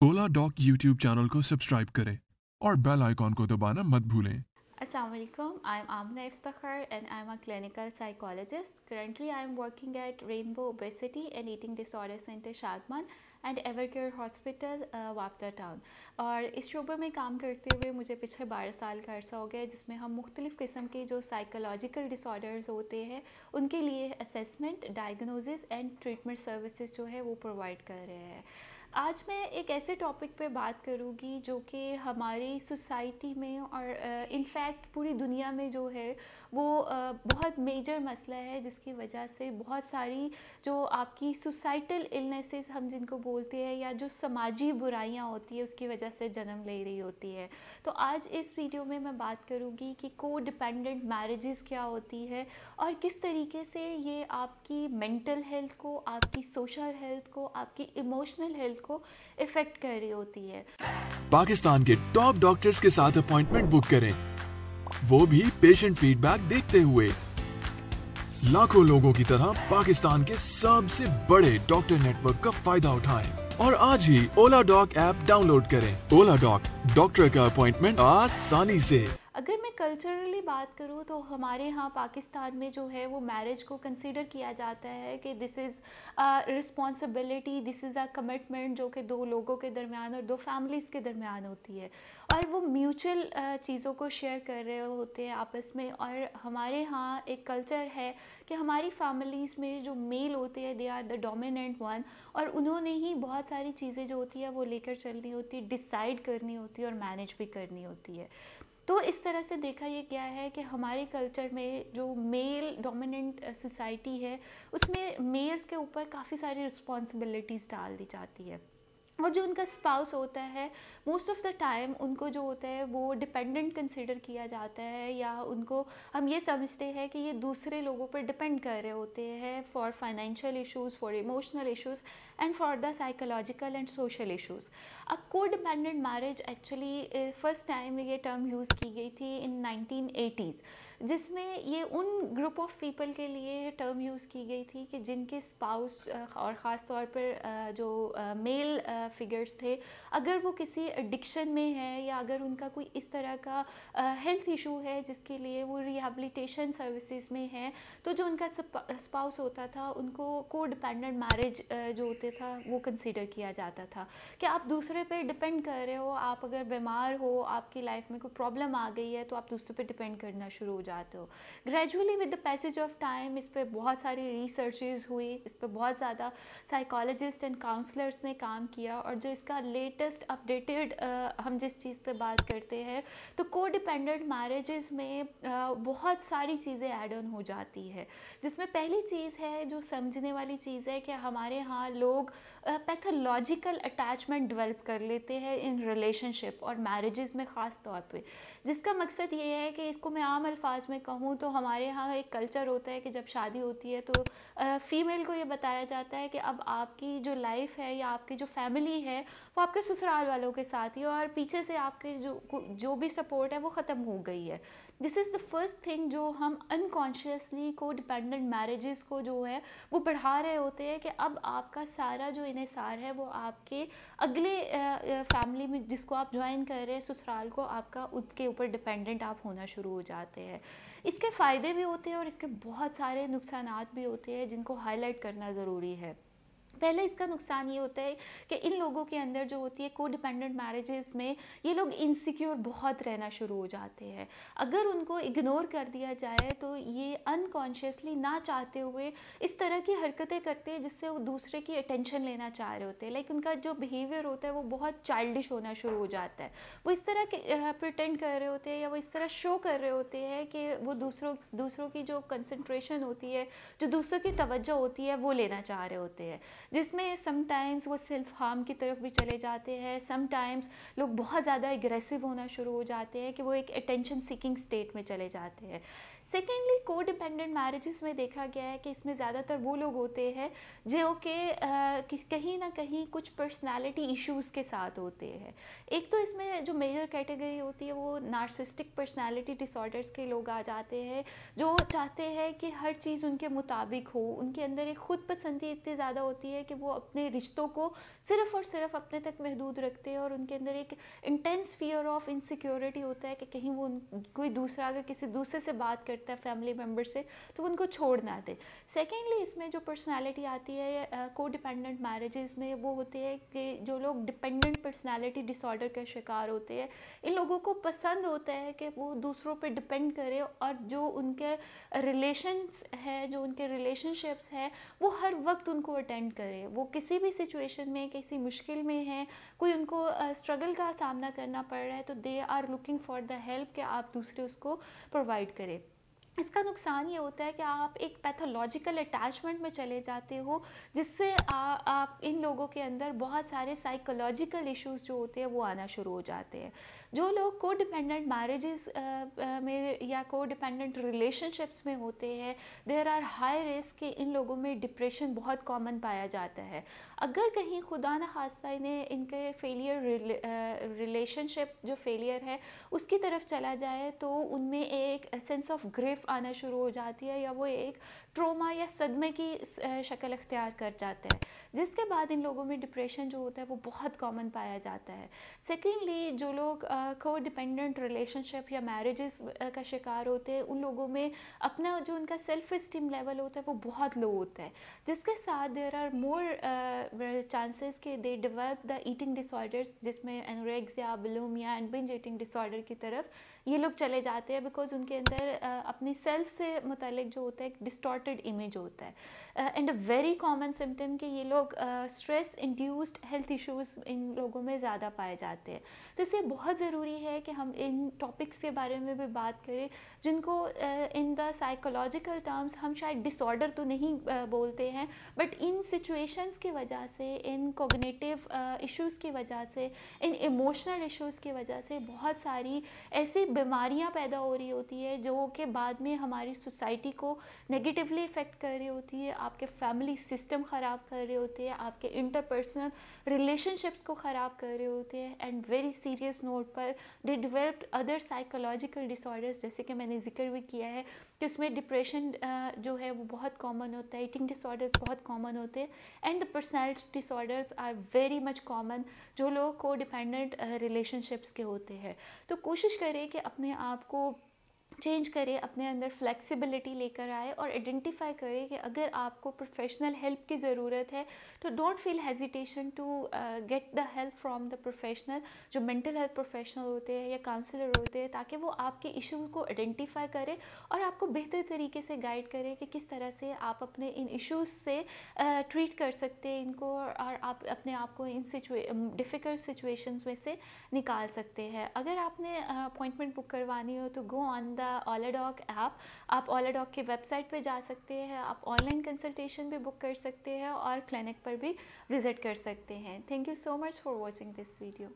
ओला dock YouTube channel को subscribe करें और बेल आइकॉन को दबाना मत भूलें। Assalamu alaikum. I'm Amna Iftakhar and I'm a clinical psychologist. Currently, I'm working at Rainbow Obesity and Eating Disorder Center, Shadman and Evercare Hospital, वापटा town. और इस शोबे में काम करते हुए मुझे पिछले 12 साल का अरसा हो गया, जिसमें हम मुख्तलिफ़ किस्म के जो साइकोलॉजिकल डिसऑर्डर्स होते हैं उनके लिए assessment, diagnosis and treatment services जो है वो प्रोवाइड कर रहे हैं। आज मैं एक ऐसे टॉपिक पे बात करूँगी जो कि हमारी सोसाइटी में और इनफैक्ट पूरी दुनिया में जो है वो बहुत मेजर मसला है, जिसकी वजह से बहुत सारी जो आपकी सोसाइटल इलनेसेस हम जिनको बोलते हैं या जो समाजी बुराइयां होती है उसकी वजह से जन्म ले रही होती है। तो आज इस वीडियो में मैं बात करूँगी कि को डिपेंडेंट मैरिजेस क्या होती है और किस तरीके से ये आपकी मेंटल हेल्थ को, आपकी सोशल हेल्थ को, आपकी इमोशनल हेल्थ को इफेक्ट कर रही होती है। पाकिस्तान के टॉप डॉक्टर्स के साथ अपॉइंटमेंट बुक करें, वो भी पेशेंट फीडबैक देखते हुए। लाखों लोगों की तरह पाकिस्तान के सबसे बड़े डॉक्टर नेटवर्क का फायदा उठाएं और आज ही ओला डॉक ऐप डाउनलोड करें। ओला डॉक, डॉक्टर का अपॉइंटमेंट आसानी से। अगर मैं कल्चरली बात करूँ तो हमारे यहाँ पाकिस्तान में जो है वो मैरिज को कंसीडर किया जाता है कि this is responsibility, this is a commitment जो कि दो लोगों के दरमियान और दो फैमिलीज़ के दरमियान होती है और वो म्यूचुअल चीज़ों को शेयर कर रहे होते हैं आपस में। और हमारे यहाँ एक कल्चर है कि हमारी फैमिलीज़ में जो मेल होते हैं they are the dominant one और उन्होंने ही बहुत सारी चीज़ें जो होती है वो लेकर चलनी होती है, डिसाइड करनी होती है और मैनेज भी करनी होती है। तो इस तरह से देखा ये क्या है कि हमारे कल्चर में जो मेल डोमिनेंट सोसाइटी है उसमें मेल्स के ऊपर काफ़ी सारी रिस्पॉन्सिबिलिटीज़ डाल दी जाती है और जो उनका स्पाउस होता है मोस्ट ऑफ़ द टाइम उनको जो होता है वो डिपेंडेंट कंसिडर किया जाता है या उनको हम ये समझते हैं कि ये दूसरे लोगों पर डिपेंड कर रहे होते हैं for financial issues, for emotional issues and for the psychological and social issues. अब को dependent marriage actually first time ये टर्म यूज़ की गई थी इन 1980s, जिसमें ये उन ग्रुप ऑफ पीपल के लिए टर्म यूज़ की गई थी कि जिनके स्पाउस और ख़ास तौर पर जो मेल फिगर्स थे, अगर वो किसी एडिक्शन में है या अगर उनका कोई इस तरह का हेल्थ इशू है जिसके लिए वो रिहैबिलिटेशन सर्विसेज में है, तो जो उनका स्पाउस होता था उनको को डिपेंडेंट मैरिज जो होते था वो कंसिडर किया जाता था कि आप दूसरे पे डिपेंड कर रहे हो। आप अगर बीमार हो, आपकी लाइफ में कोई प्रॉब्लम आ गई है तो आप दूसरे पे डिपेंड करना शुरू हो जाते हो। Gradually with the passage of time इस पर बहुत सारी रिसर्चेज हुई, इस पर बहुत ज़्यादा साइकोलॉजिस्ट एंड काउंसलर्स ने काम किया और जो इसका लेटेस्ट अपडेटेड हम जिस चीज़ पे बात करते हैं तो को डिपेंडेंट मैरिजेस में बहुत सारी चीज़ें ऐड ऑन हो जाती है, जिसमें पहली चीज़ है जो समझने वाली चीज़ है कि हमारे यहाँ लोग पैथोलॉजिकल अटैचमेंट डेवलप कर लेते हैं इन रिलेशनशिप और मैरिजेस में ख़ास तौर पे, जिसका मकसद ये है कि इसको मैं आम अल्फाज में कहूँ तो हमारे यहाँ एक कल्चर होता है कि जब शादी होती है तो फ़ीमेल को ये बताया जाता है कि अब आपकी जो लाइफ है या आपकी जो फैमिली है वो आपके ससुराल वालों के साथ ही और पीछे से आपके जो भी सपोर्ट है वो ख़त्म हो गई है। This is the first thing जो हम अनकॉन्शियसली को डिपेंडेंट मैरिजेस को जो है वो बढ़ा रहे होते हैं कि अब आपका सारा जो इन्हिसार है वो आपके अगले फैमिली में जिसको आप ज्वाइन कर रहे हैं ससुराल को, आपका उसके ऊपर डिपेंडेंट आप होना शुरू हो जाते हैं। इसके फ़ायदे भी होते हैं और इसके बहुत सारे नुकसानात भी होते हैं जिनको हाईलाइट करना ज़रूरी है। पहले इसका नुकसान ये होता है कि इन लोगों के अंदर जो होती है को डिपेंडेंट मैरिजेस में ये लोग इनसिक्योर बहुत रहना शुरू हो जाते हैं। अगर उनको इग्नोर कर दिया जाए तो ये अनकॉन्शियसली ना चाहते हुए इस तरह की हरकतें करते हैं जिससे वो दूसरे की अटेंशन लेना चाह रहे होते हैं, लाइक उनका जो बिहेवियर होता है वो बहुत चाइल्डिश होना शुरू हो जाता है। वो इस तरह के प्रिटेंड कर रहे होते हैं या वो इस तरह शो कर रहे होते हैं कि वो दूसरों की जो कंसंट्रेशन होती है, जो दूसरों की तवज्जो होती है वो लेना चाह रहे होते हैं, जिसमें समटाइम्स वो सेल्फ हार्म की तरफ भी चले जाते हैं। समटाइम्स लोग बहुत ज़्यादा एग्रेसिव होना शुरू हो जाते हैं कि वो एक अटेंशन सीकिंग स्टेट में चले जाते हैं। सेकेंडली को डिपेंडेंट मैरिजेस में देखा गया है कि इसमें ज़्यादातर वो लोग होते हैं जो कि कहीं ना कहीं कुछ पर्सनालिटी इश्यूज़ के साथ होते हैं। एक तो इसमें जो मेजर कैटेगरी होती है वो नार्सिसिस्टिक पर्सनालिटी डिसऑर्डर्स के लोग आ जाते हैं, जो चाहते हैं कि हर चीज़ उनके मुताबिक हो। उनके अंदर एक खुद पसंदी इतनी ज़्यादा होती है कि वो अपने रिश्तों को सिर्फ़ और सिर्फ अपने तक महदूद रखते हैं, और उनके अंदर एक इंटेंस फियर ऑफ इनसिक्योरिटी होता है कि कहीं वो कोई दूसरा अगर किसी दूसरे से बात करता है फैमिली मेम्बर से तो उनको छोड़ ना दे। सेकेंडली इसमें जो पर्सनालिटी आती है को डिपेंडेंट मैरिजेस में, वो होते हैं कि जो लोग डिपेंडेंट पर्सनालिटी डिसऑर्डर का शिकार होते हैं, इन लोगों को पसंद होता है कि वो दूसरों पे डिपेंड करे, और जो उनके रिलेशंस है, जो उनके रिलेशनशिप्स है, वो हर वक्त उनको अटेंड करे। वो किसी भी सिचुएशन में, किसी मुश्किल में है, कोई उनको स्ट्रगल का सामना करना पड़ रहा है, तो they are looking for the help कि आप दूसरे उसको प्रोवाइड करें। इसका नुकसान ये होता है कि आप एक पैथोलॉजिकल अटैचमेंट में चले जाते हो, जिससे आप इन लोगों के अंदर बहुत सारे साइकोलॉजिकल इश्यूज जो होते हैं वो आना शुरू हो जाते हैं। जो लोग को डिपेंडेंट मैरिजेस में या को डिपेंडेंट रिलेशनशिप्स में होते हैं, देयर आर हाई रिस्क कि इन लोगों में डिप्रेशन बहुत कॉमन पाया जाता है। अगर कहीं खुदा न खास्ता इन्हें इनके फेलियर रिलेशनशिप जो फेलियर है उसकी तरफ चला जाए, तो उनमें एक सेंस ऑफ ग्रिफ आना शुरू हो जाती है, या वो एक ट्रोमा या सदमे की शक्ल अख्तियार कर जाता है, जिसके बाद इन लोगों में डिप्रेशन जो होता है वो बहुत कॉमन पाया जाता है। सेकेंडली जो लोग को डिपेंडेंट रिलेशनशिप या मैरिजेस का शिकार होते हैं, उन लोगों में अपना जो उनका सेल्फ एस्टीम लेवल होता है वो बहुत लो होता है, जिसके साथ देयर आर मोर चांसेस कि they develop the eating disorders, जिसमें anorexia, bulimia and binge eating disorder की तरफ ये लोग चले जाते हैं, बिकॉज उनके अंदर अपनी सेल्फ से मुतालिक जो होता है एक डिस्टॉर्टेड इमेज होता है। And a very common symptom कि ये लोग स्ट्रेस इंड्यूस्ड हेल्थ इश्यूज़ इन लोगों में ज़्यादा पाए जाते हैं। तो इसलिए बहुत ज़रूरी है कि हम इन टॉपिक्स के बारे में भी बात करें, जिनको इन द साइकोलॉजिकल टर्म्स हम शायद डिसऑर्डर तो नहीं बोलते हैं, बट इन सिचुएशंस की वजह से, इन कोग्निटिव इश्यूज़ की वजह से, इन इमोशनल इश्यूज़ की वजह से बहुत सारी ऐसी बीमारियां पैदा हो रही होती है जो कि बाद में हमारी सोसाइटी को नेगेटिवली इफ़ेक्ट कर रही होती है, आपके फैमिली सिस्टम ख़राब कर रहे होते हैं, आपके इंटरपर्सनल रिलेशनशिप्स को ख़राब कर रहे होते हैं, एंड वेरी सीरियस नोट पर they developed other psychological disorders, जैसे कि मैंने जिक्र भी किया है कि उसमें डिप्रेशन जो है वो बहुत कॉमन होता है, ईटिंग डिसऑर्डर्स बहुत कॉमन होते हैं, and the personality disorders are very much common जो लोग को डिपेंडेंट रिलेशनशिप्स के होते हैं। तो कोशिश करें कि अपने आप को चेंज करें, अपने अंदर फ्लेक्सिबिलिटी लेकर आए, और आइडेंटिफाई करें कि अगर आपको प्रोफेशनल हेल्प की ज़रूरत है तो don't feel hesitation to get the help from the professional, जो मेंटल हेल्थ प्रोफेशनल होते हैं या काउंसलर होते हैं, ताकि वो आपके इशू को आइडेंटिफाई करें और आपको बेहतर तरीके से गाइड करें कि किस तरह से आप अपने इन इश्यूज़ से ट्रीट कर सकते हैं इनको, और आप अपने आप को इन डिफ़िकल्ट सिचुएशंस में से निकाल सकते हैं। अगर आपने अपॉइंटमेंट बुक करवानी हो तो go on the Oladoc app, आप ओलाडॉक की वेबसाइट पे जा सकते हैं, आप ऑनलाइन कंसल्टेशन भी बुक कर सकते हैं और क्लिनिक पर भी विज़िट कर सकते हैं। Thank you so much for watching this video.